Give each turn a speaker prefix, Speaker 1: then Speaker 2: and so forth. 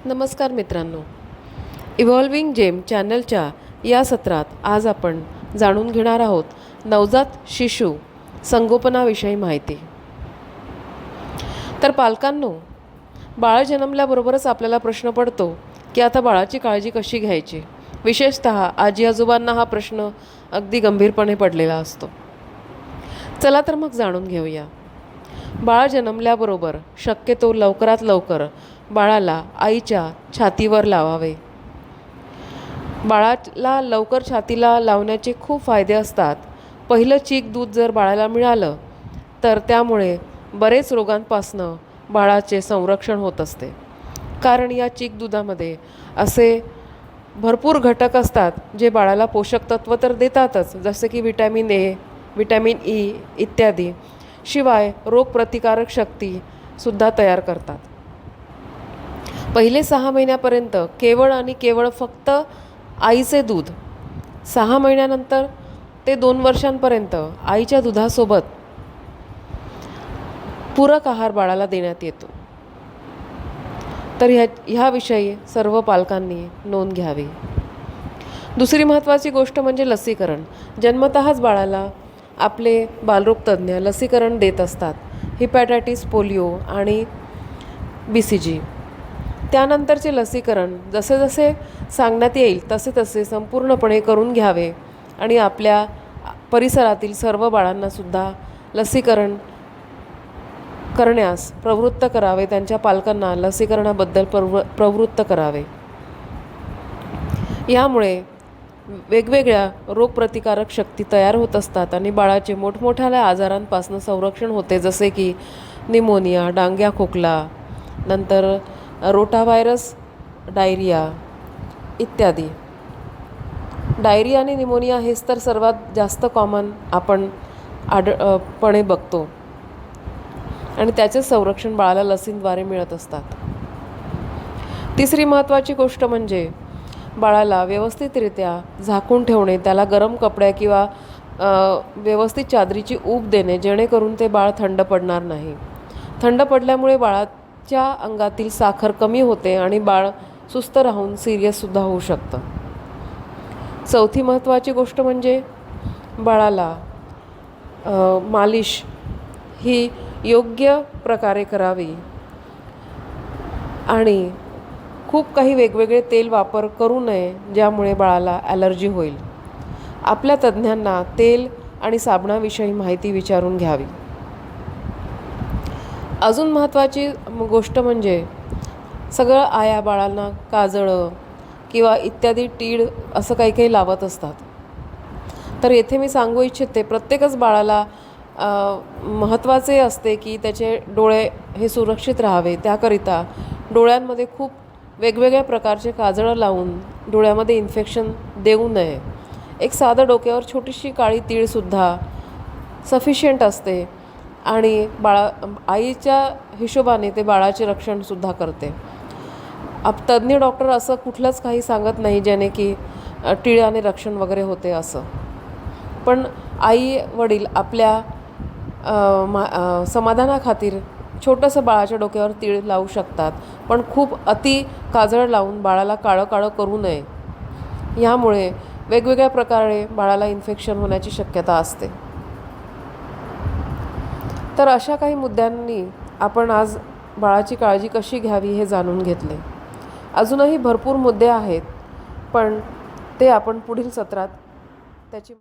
Speaker 1: नमस्कार मित्रांनो, इव्हॉल्विंग जेम चॅनलच्या या सत्रात आज आपण जाणून घेणार आहोत नवजात शिशु संगोपनाविषयी माहिती। तर पालकांनो, बाळ जन्मल्याबरोबरच आपल्याला प्रश्न पडतो की आता बाळाची काळजी कशी घ्यायची। विशेषतः आजी आजोबांना हा प्रश्न अगदी गंभीरपणे पडलेला असतो। चला तर मग जाणून घेऊया। बाळ जन्मल्याबरोबर शक्यतो लवकरात लवकर बाळाला आईच्या छातीवर लावावे। बाळाला लवकर छातीला लावण्याचे खूप फायदे असतात। पहिलं चीक दूध जर बाळाला मिळालं तर त्यामुळे बरेच रोगांपासून बाळाचे संरक्षण होत असते, कारण या चीक दुधामध्ये असे भरपूर घटक असतात जे बाळाला पोषक तत्व तर देतातच, जसे की विटॅमिन ए, विटॅमिन ई इत्यादी, शिवाय रोगप्रतिकारक शक्तीसुद्धा तयार करतात। पहिले 6 महिन्यापर्यंत केवळ आणि केवळ फक्त आईचे दूध, 6 महिन्यानंतर ते 2 वर्षांपर्यंत आईच्या दुधासोबत पूरक आहार बाळाला देण्यात येतो। तर ह्याविषयी सर्व पालकांनी नोंद घ्यावी। दुसरी महत्त्वाची गोष्ट म्हणजे लसीकरण। जन्मतःच बाळाला आपले बालरोग तज्ज्ञ लसीकरण देत असतात, हिपॅटायटिस, पोलिओ आणि BCG। त्यानंतरचे लसीकरण जसे जसे सांगण्यात येईल तसे तसे संपूर्णपणे करून घ्यावे आणि आपल्या परिसरातील सर्व बाळांनासुद्धा लसीकरण करण्यास प्रवृत्त करावे, त्यांच्या पालकांना लसीकरणाबद्दल प्रवृत्त करावे। यामुळे वेगवेगळ्या रोगप्रतिकारक शक्ती तयार होत असतात आणि बाळाचे मोठमोठ्या आजारांपासून संरक्षण होते, जसे की निमोनिया, डांग्या खोकला, नंतर रोटाव्हायरस, डायरिया इत्यादी। डायरिया आणि निमोनिया हेच तर सर्वात जास्त कॉमन आपण पणे बघतो आणि त्याचे संरक्षण बाळाला लसींद्वारे मिळत असतात। तिसरी महत्त्वाची गोष्ट म्हणजे बाळाला व्यवस्थितरित्या झाकून ठेवणे, त्याला गरम कपड्या किंवा व्यवस्थित चादरीची ऊब देणे, जेणेकरून ते बाळ थंड पडणार नाही। थंड पडल्यामुळे बाळाच्या अंगातील साखर कमी होते आणि बाळ सुस्त राहून सिरियससुद्धा होऊ शकतं। चौथी महत्त्वाची गोष्ट म्हणजे बाळाला मालिश ही योग्य प्रकारे करावी आणि खूप काही वेगवेगळे तेल वापर करू नये, ज्यामुळे बाळाला ॲलर्जी होईल। आपल्या तज्ज्ञांना तेल आणि साबणाविषयी माहिती विचारून घ्यावी। अजून महत्त्वाची गोष्ट म्हणजे सगळं आया बाळांना काजळं किंवा इत्यादी टीड असं काही काही लावत असतात। तर येथे मी सांगू इच्छिते, प्रत्येकच बाळाला महत्त्वाचे असते की त्याचे डोळे हे सुरक्षित राहावे। त्याकरिता डोळ्यांमध्ये खूप वेगवेगळ्या प्रकारचे काजळं लावून डोळ्यामध्ये इन्फेक्शन देऊ नये। एक साधं डोक्यावर छोटीशी काळी तीळसुद्धा सफिशियंट असते आणि आईच्या हिशोबाने ते बाळाचे रक्षणसुद्धा करते। तज्ज्ञ डॉक्टर असं कुठलंच काही सांगत नाही ज्याने की टिळ्याने रक्षण वगैरे होते असं, पण आई वडील आपल्या समाधानाखातीर छोटंसं बाळाच्या डोक्यावर तीळ लावू शकतात, पण खूप अति काजळ लावून बाळाला काळं काळं करू नये। ह्यामुळे वेगवेगळ्या प्रकारे बाळाला इन्फेक्शन होण्याची शक्यता असते। तर अशा काही मुद्द्यांनी आपण आज बाळाची काळजी कशी घ्यावी हे जाणून घेतले। अजूनही भरपूर मुद्दे आहेत, पण ते आपण पुढील सत्रात त्याची